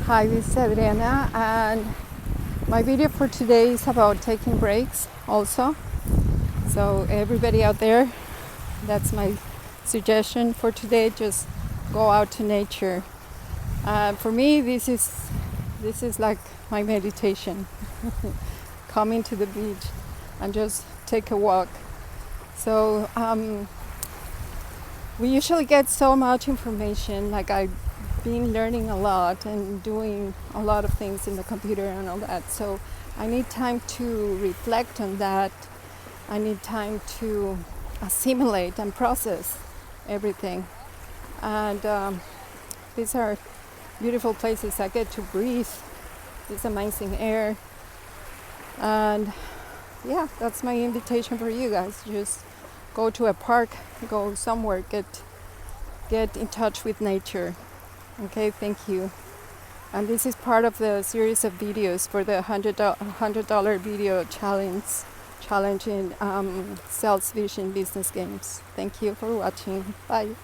Hi, this is Adriana, and my video for today is about taking breaks also. So everybody out there, that's my suggestion for today. Just go out to nature. For me, this is like my meditation. Coming to the beach and just take a walk. So we usually get so much information. Like I've been learning a lot and doing a lot of things in the computer and all that. So I need time to reflect on that. I need time to assimilate and process everything. And these are beautiful places. I get to breathe this amazing air. And yeah, that's my invitation for you guys. Just go to a park, go somewhere, get in touch with nature. Okay, thank you. And this is part of the series of videos for the $100 video challenge in SalesVision Business Games. Thank you for watching. Bye.